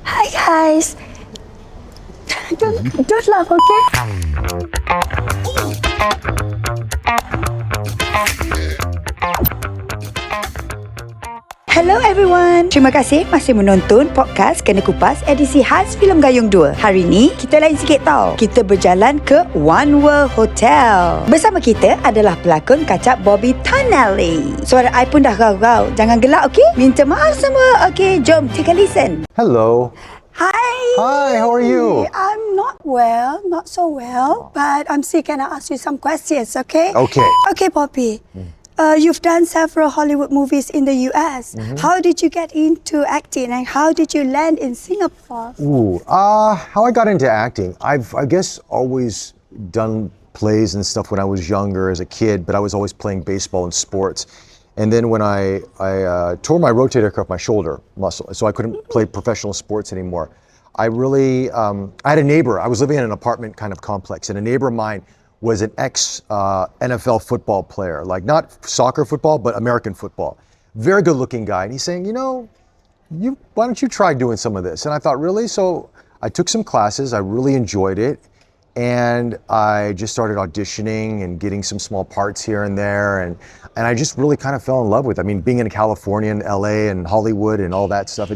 Hi guys. Don't laugh, okay? Hello everyone. Terima kasih masih menonton podcast Kena Kupas edisi khas filem Gayong 2. Hari ni kita lain sikit tau. Kita berjalan ke One World Hotel. Bersama kita adalah pelakon kacap Bobby Tonelli. Suara I pun dah gau-gau. Jangan gelak, okey? Minta maaf semua. Okey, jom take a listen. Hello. Hi. Hi, how are you? I'm not well, not so well, but I'm still gonna ask you some questions, okay? Okay. Okay, Bobby. You've done several Hollywood movies in the US. How did you get into acting and how did you land in Singapore? How I got into acting. I guess always done plays and stuff when I was younger as a kid, but I was always playing baseball and sports. And then when I tore my rotator cuff, my shoulder muscle, so I couldn't play professional sports anymore. I really, I had a neighbor. I was living in an apartment kind of complex, and a neighbor of mine was an ex-NFL football player, like not soccer football, but American football. Very good-looking guy. And he's saying, why don't you try doing some of this? And I thought, really? So I took some classes. I really enjoyed it. And I just started auditioning and getting some small parts here and there. And I just really kind of fell in love with it. I mean, being in California and LA and Hollywood and all that stuff,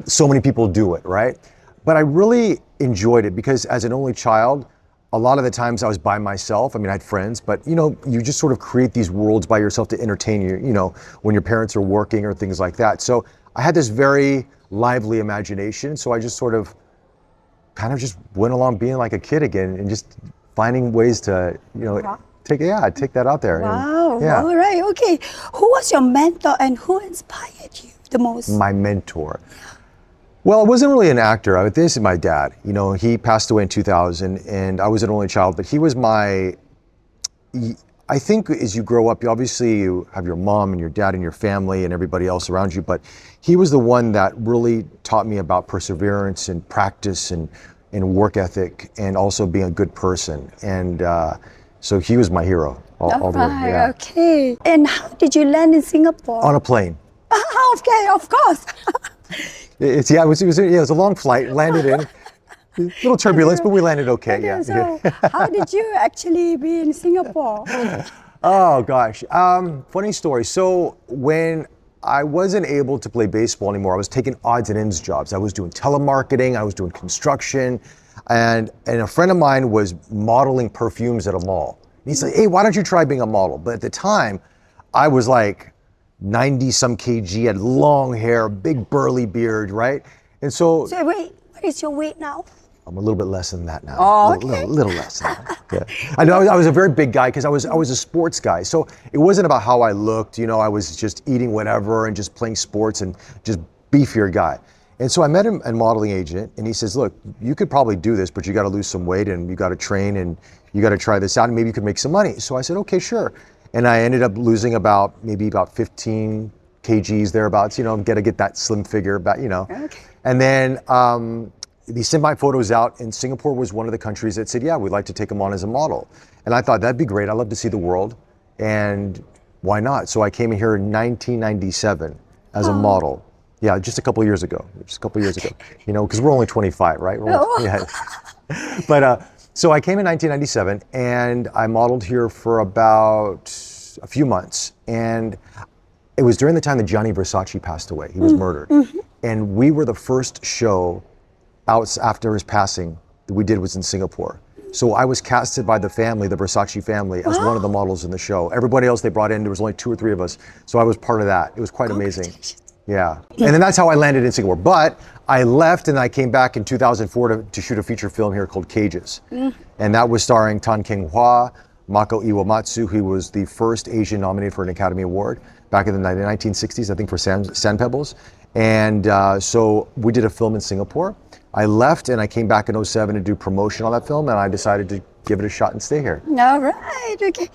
so many people do it, right? But I really enjoyed it because as an only child, a lot of the times I was by myself. I mean, I had friends, but you just sort of create these worlds by yourself to entertain you, when your parents are working or things like that. So I had this very lively imagination. So I just sort of kind of just went along being like a kid again and just finding ways to, take that out there. Wow. And, yeah. All right. Okay. Who was your mentor and who inspired you the most? My mentor. Well, I wasn't really an actor. This is my dad. He passed away in 2000 and I was an only child, but he was I think as you grow up, you have your mom and your dad and your family and everybody else around you, but he was the one that really taught me about perseverance and practice and work ethic and also being a good person. And so he was my hero all the way. Yeah. Okay. And how did you land in Singapore? On a plane. Okay, of course. It was a long flight, landed in. A little turbulence, but we landed okay. Yeah. So how did you actually be in Singapore? Oh gosh, funny story. So when I wasn't able to play baseball anymore, I was taking odds and ends jobs. I was doing telemarketing, I was doing construction, and a friend of mine was modeling perfumes at a mall. And he's like, hey, why don't you try being a model? But at the time, I was like 90 some kg, had long hair, big burly beard, right? And so wait, what is your weight now? I'm a little bit less than that now. Oh, okay. A little less than that. Yeah. I know I was a very big guy because I was a sports guy. So it wasn't about how I looked, I was just eating whatever and just playing sports and just beefier guy. And so I met a modeling agent and he says, look, you could probably do this, but you got to lose some weight and you got to train and you got to try this out and maybe you could make some money. So I said, okay, sure. And I ended up losing about 15 kgs thereabouts, got to get that slim figure back, Okay. And then they sent my photos out and Singapore was one of the countries that said, yeah, we'd like to take them on as a model. And I thought that'd be great. I'd love to see the world. And why not? So I came in here in 1997 as a model. Yeah, just a couple of years ago, because we're only 25, right? Yeah. But so I came in 1997 and I modeled here for about a few months. And it was during the time that Gianni Versace passed away. He was murdered. And we were the first show out after his passing that we did was in Singapore. So I was casted by the Versace family, as one of the models in the show. Everybody else they brought in, there was only 2 or 3 of us. So I was part of that. It was quite amazing. Yeah. And then that's how I landed in Singapore. But I left and I came back in 2004 to shoot a feature film here called Cages. And that was starring Tan Keng Hwa, Mako Iwamatsu, who was the first Asian nominated for an Academy Award back in the 1960s, I think for Sand Pebbles. And so we did a film in Singapore. I left and I came back in 2007 to do promotion on that film and I decided to give it a shot and stay here. All right, okay.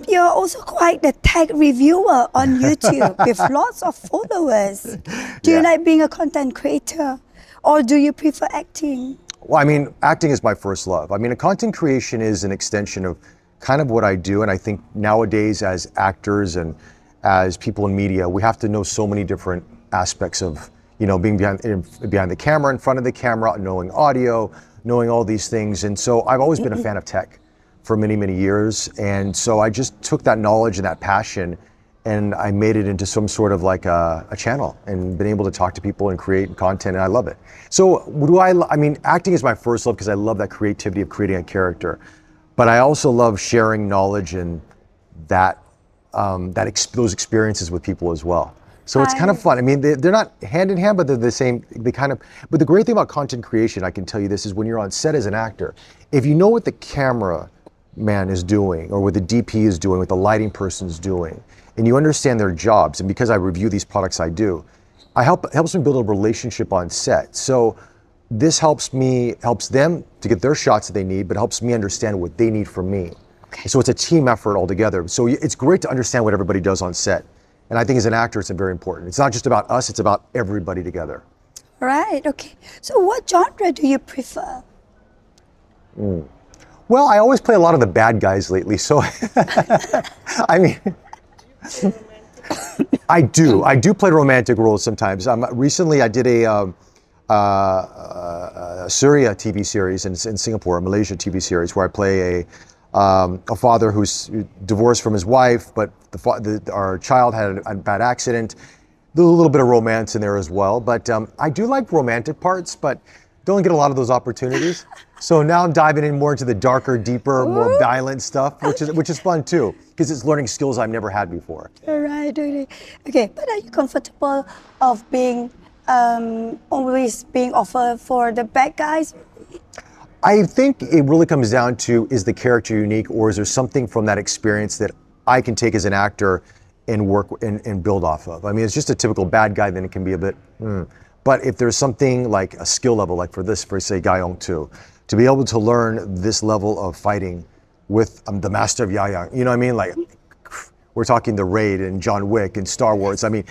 You're also quite the tech reviewer on YouTube with lots of followers. Do you like being a content creator or do you prefer acting? Well, I mean, acting is my first love. I mean, content creation is an extension of kind of what I do. And I think nowadays as actors and as people in media, we have to know so many different aspects of, being behind the camera, in front of the camera, knowing audio, knowing all these things. And so I've always been a fan of tech for many, many years. And so I just took that knowledge and that passion and I made it into some sort of like a channel and been able to talk to people and create content, and I love it. So acting is my first love because I love that creativity of creating a character. But I also love sharing knowledge and those experiences with people as well. So it's kind of fun. I mean, they're not hand in hand, but they're the same. But the great thing about content creation, I can tell you this, is when you're on set as an actor, if you know what the camera man is doing, or what the DP is doing, what the lighting person is doing, and you understand their jobs, and because I review these products I do, helps me build a relationship on set. So this helps them to get their shots that they need, but helps me understand what they need from me. Okay. So it's a team effort altogether. So it's great to understand what everybody does on set. And I think as an actor, it's very important. It's not just about us, it's about everybody together. Right, okay. So what genre do you prefer? Well, I always play a lot of the bad guys lately, so I mean, I do play romantic roles sometimes. Recently I did a Surya TV series in Singapore, a Malaysia TV series, where I play a father who's divorced from his wife, but our child had a bad accident. There's a little bit of romance in there as well, but I do like romantic parts, but don't get a lot of those opportunities. So now I'm diving in more into the darker, deeper, more violent stuff, which is fun too, because it's learning skills I've never had before. All right, okay. But are you comfortable of being always being offered for the bad guys? I think it really comes down to, is the character unique, or is there something from that experience that I can take as an actor and work and build off of? I mean, it's just a typical bad guy, then it can be a bit, But if there's something like a skill level, like for say Gayong 2, to be able to learn this level of fighting with the master of Gayong, you know what I mean? Like, we're talking The Raid and John Wick and Star Wars. I mean,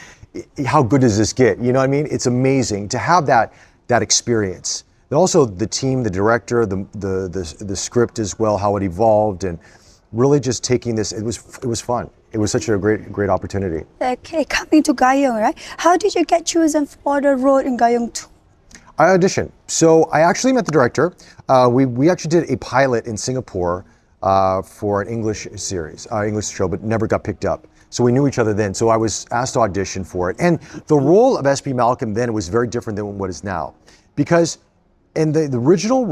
how good does this get? You know what I mean? It's amazing to have that experience. And also the team, the director, the script as well, how it evolved, and really just taking this, it was fun. It was such a great opportunity. Okay, coming to Gayong, right? How did you get chosen for the role in Gayong 2? I auditioned. So I actually met the director. We actually did a pilot in Singapore for an English series, English show, but never got picked up. So we knew each other then. So I was asked to audition for it. And the role of SP Malcolm then was very different than what is now. Because in the original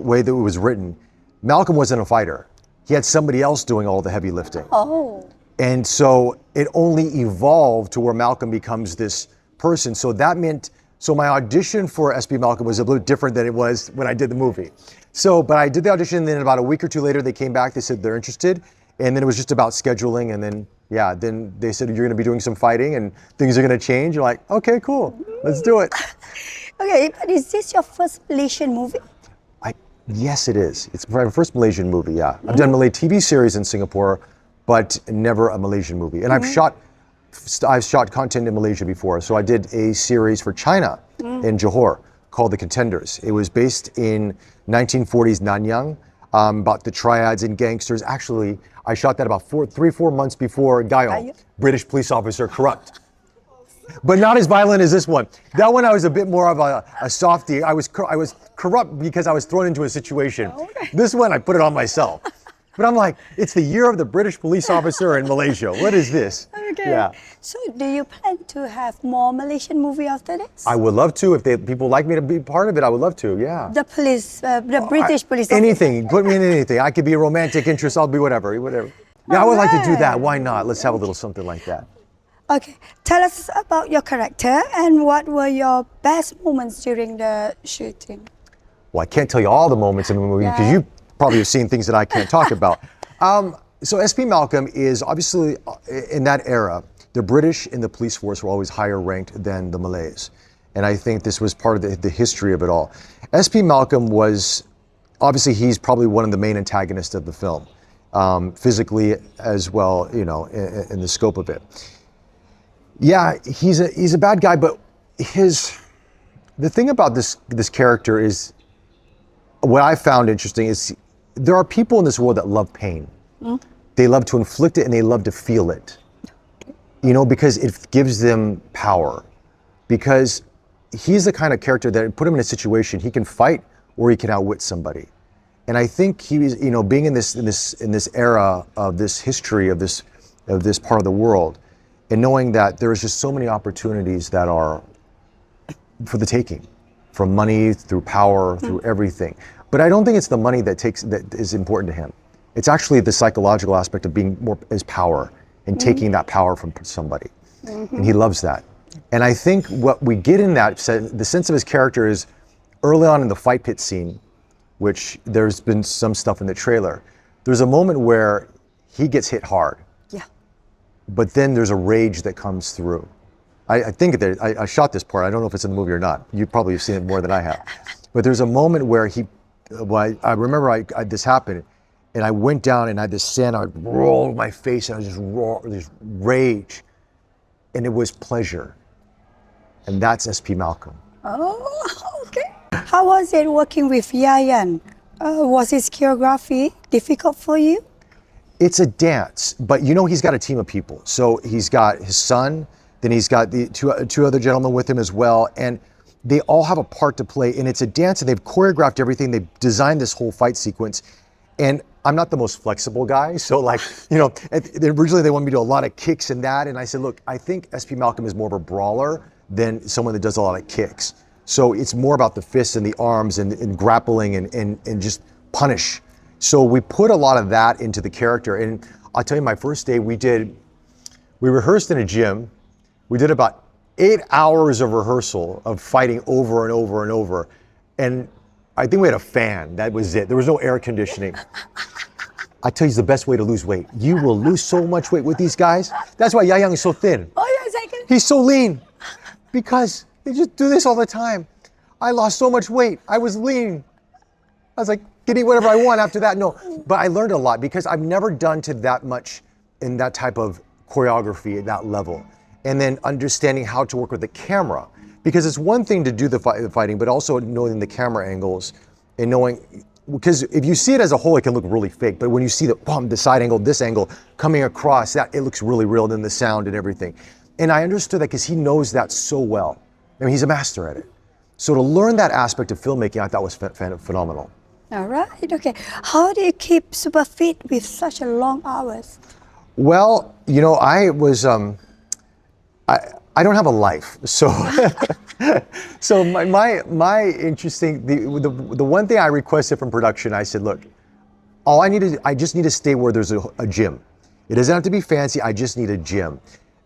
way that it was written, Malcolm wasn't a fighter. He had somebody else doing all the heavy lifting. Oh. And so it only evolved to where Malcolm becomes this person. So that meant, my audition for SP Malcolm was a little different than it was when I did the movie. But I did the audition, and then about a week or two later, they came back, they said they're interested. And then it was just about scheduling. And then, then they said, you're gonna be doing some fighting and things are gonna change. You're like, okay, cool, let's do it. Okay, but is this your first Malaysian movie? Yes, it is. It's my first Malaysian movie, yeah. I've done Malay TV series in Singapore, but never a Malaysian movie. And I've shot content in Malaysia before. So I did a series for China in Johor called The Contenders. It was based in 1940s Nanyang, about the triads and gangsters. Actually, I shot that about 3-4 months before Gayong, British police officer, corrupt. But not as violent as this one. That one I was a bit more of a softie. I was corrupt because I was thrown into a situation. This one I put it on myself. But I'm like, it's the year of the British police officer in Malaysia. What is this? Okay. Yeah. So do you plan to have more Malaysian movie after this? I would love to. If people like me to be part of it, I would love to, yeah. The police, the British police officer. Anything. Put me in anything. I could be a romantic interest. I'll be whatever. Yeah, I would like to do that. Why not? Let's have a little something like that. Okay, tell us about your character and what were your best moments during the shooting? Well, I can't tell you all the moments in the movie because you probably have seen things that I can't talk about. So SP Malcolm is obviously, in that era, the British in the police force were always higher ranked than the Malays. And I think this was part of the history of it all. SP Malcolm was, obviously he's probably one of the main antagonists of the film, physically as well, in the scope of it. Yeah, he's a bad guy, but the thing about this character is, what I found interesting is there are people in this world that love pain. They love to inflict it and they love to feel it, because it gives them power. because he's the kind of character that put him in a situation he can fight or he can outwit somebody. And I think he's, you know, being in this era of this history of this part of the world, and knowing that there's just so many opportunities that are for the taking, from money through power through everything. But I don't think it's the money that is important to him. It's actually the psychological aspect of being more as power and taking that power from somebody. And he loves that. And I think what we get in that, the sense of his character is early on in the fight pit scene, which there's been some stuff in the trailer. There's a moment where he gets hit hard. Yeah. But then there's a rage that comes through. I think that I shot this part. I don't know if it's in the movie or not. You probably have seen it more than I have. But there's a moment where I remember this happened, and I went down and I had this sand. I rolled my face and I just this rage, and it was pleasure. And that's SP Malcolm. Oh, okay. How was it working with Yayan? Was his choreography difficult for you? It's a dance, but you know he's got a team of people. So he's got his son, then he's got the two other gentlemen with him as well, and they all have a part to play. And it's a dance, and they've choreographed everything. They've designed this whole fight sequence. And I'm not the most flexible guy, so like, you know, originally they wanted me to do a lot of kicks and that, and I said, look, I think SP Malcolm is more of a brawler than someone that does a lot of kicks. So it's more about the fists and the arms and grappling and just punish. So we put a lot of that into the character. And I'll tell you, my first day we rehearsed in a gym. We did about 8 hours of rehearsal of fighting over and over and over. And I think we had a fan, that was it. There was no air conditioning. I tell you, it's the best way to lose weight. You will lose so much weight with these guys. That's why Gayong is so thin. Oh, yeah, exactly. He's so lean because they just do this all the time. I lost so much weight. I was lean. I was like, can eat whatever I want after that. No, but I learned a lot because I've never done to that much in that type of choreography at that level. And then understanding how to work with the camera. Because it's one thing to do the fighting, but also knowing the camera angles and knowing, because if you see it as a whole, it can look really fake. But when you see the side angle, this angle coming across, that it looks really real, then the sound and everything. And I understood that because he knows that so well. I mean, he's a master at it. So to learn that aspect of filmmaking, I thought was phenomenal. All right, okay. How do you keep super fit with such a long hours? Well, you know, I don't have a life, so so my interesting the one thing I requested from production, I said, look, I just need to stay where there's a gym. It doesn't have to be fancy. I just need a gym.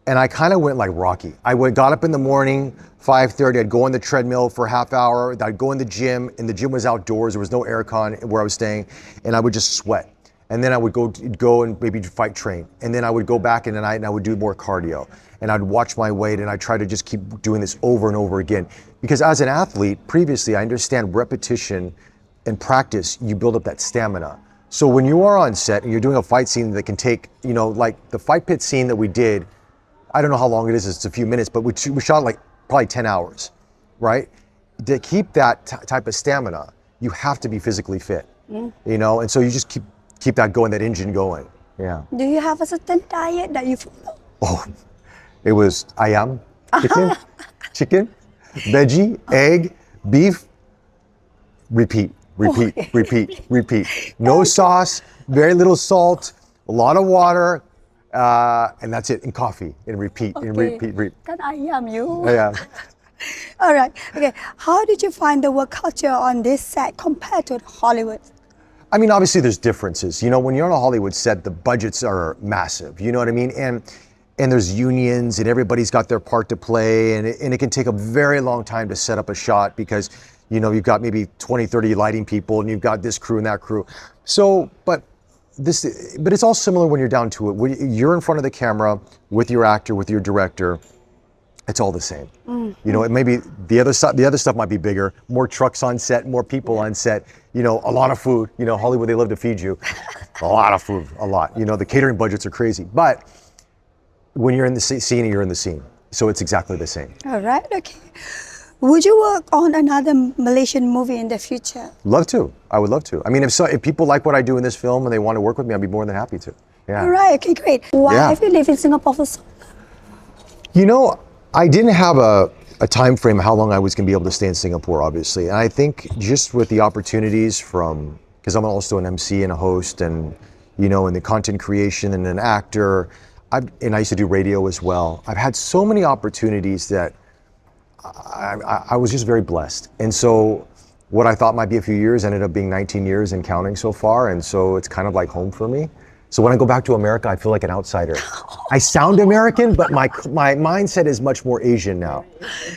And I kind of went like Rocky. Got up in the morning, 5:30. I'd go on the treadmill for a half hour. I'd go in the gym, and the gym was outdoors. There was no aircon where I was staying, and I would just sweat. And then I would go and maybe fight train. And then I would go back in the night and I would do more cardio. And I'd watch my weight and I try to just keep doing this over and over again. Because as an athlete, previously, I understand repetition and practice, you build up that stamina. So when you are on set and you're doing a fight scene that can take, you know, like the fight pit scene that we did, I don't know how long it is, it's a few minutes, but we shot like probably 10 hours, right? To keep that type of stamina, you have to be physically fit, you know? And so you just keep that going, that engine going. Yeah. Do you have a certain diet that you follow? Oh, it was ayam, chicken, veggie, egg, beef, repeat. No sauce, very little salt, a lot of water, and that's it, and coffee, and repeat, and repeat. Kan ayam you. Yeah. All right, okay. How did you find the work culture on this set compared to Hollywood? I mean, obviously there's differences. You know, when you're on a Hollywood set, the budgets are massive, you know what I mean? And there's unions and everybody's got their part to play, and it can take a very long time to set up a shot because, you know, you've got maybe 20, 30 lighting people and you've got this crew and that crew. So, but it's all similar when you're down to it. When you're in front of the camera with your actor, with your director, it's all the same. You know, it maybe the other stuff might be bigger, more trucks on set, more people on set, you know, a lot of food. You know, Hollywood, they love to feed you. A lot of food, a lot. You know, the catering budgets are crazy. But when you're in the scene, you're in the scene. So it's exactly the same. All right, okay. Would you work on another Malaysian movie in the future? Love to. I would love to. I mean, if people like what I do in this film and they want to work with me, I'd be more than happy to. Yeah. All right, okay, great. Why have you lived in Singapore for so long? You know, I didn't have a time frame how long I was going to be able to stay in Singapore, obviously. And I think just with the opportunities from, because I'm also an MC and a host and, you know, in the content creation and an actor, and I used to do radio as well. I've had so many opportunities that I was just very blessed. And so what I thought might be a few years ended up being 19 years and counting so far. And so it's kind of like home for me. So when I go back to America, I feel like an outsider. I sound American, but my mindset is much more Asian now.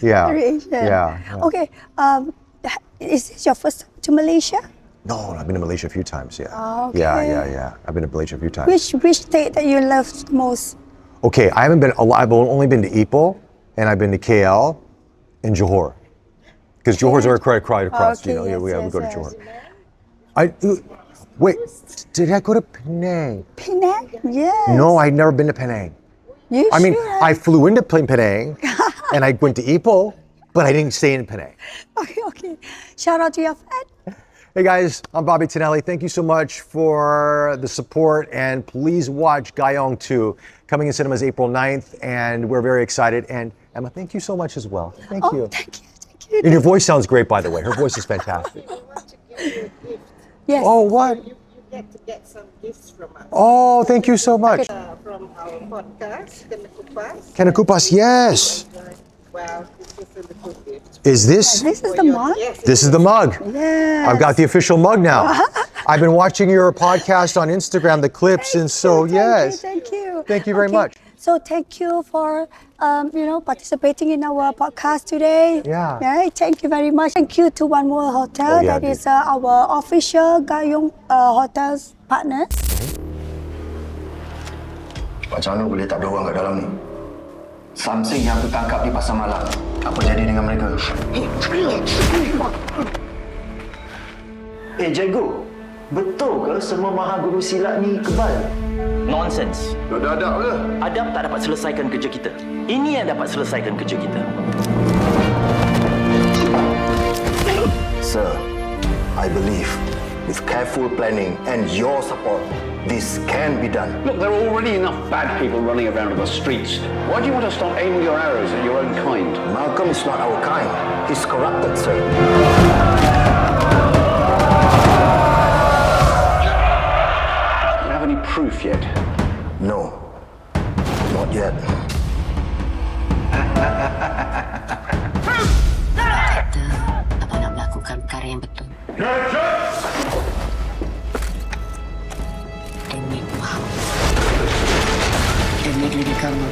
Yeah. Very Asian. Yeah. Okay. Is this your first time to Malaysia? No, I've been to Malaysia a few times, yeah. Okay. Yeah. I've been to Malaysia a few times. Which state that you love most? Okay, I've only been to Ipoh, and I've been to KL and Johor. Because Johor's right across, Okay, we yes, go to yes. Johor. Wait, did I go to Penang? Penang? Yes. No, I'd never been to Penang. You I mean, should. I flew into Penang, and I went to Ipoh, but I didn't stay in Penang. Okay. Shout out to your fan. Hey guys, I'm Bobby Tonelli. Thank you so much for the support, and please watch Gayong 2 coming in cinemas April 9th, and we're very excited. And Emma, thank you so much as well. Thank you. Thank you. And your voice sounds great, by the way. Her voice is fantastic. Yes. Oh, what? You get to get some gifts from us. Oh, thank you so much. From our podcast, Kena Kupas. Kena Kupas, yes. Well, this is a little gift. Is this? This is the mug? Yes. This is the mug. Yes. I've got the official mug now. I've been watching your podcast on Instagram, the clips, and so yes. Thank you. Thank you very much. So thank you for participating in our podcast today. Yeah. Right. Thank you very much. Thank you to One World Hotel. Oh, yeah, That is our official Gayong hotels partners. Macam mana boleh tak ada orang kat dalam ni? Something yang aku tangkap di pasar malam. Apa jadi dengan mereka? Cikgu. Betul ke semua maha guru silat ni kebal? Nonsense. Dah adab ke? Adab tak dapat selesaikan kerja kita. Ini yang dapat selesaikan kerja kita. Sir, I believe with careful planning and your support, this can be done. Look, there are already enough bad people running around in the streets. Why do you want to stop aiming your arrows at your own kind? Malcolm is not our kind. He's corrupted, sir. Do you have any proof yet? No, not yet. Kata abang nak melakukan perkara yang betul. Demi Tuhan. Demi diri kamu.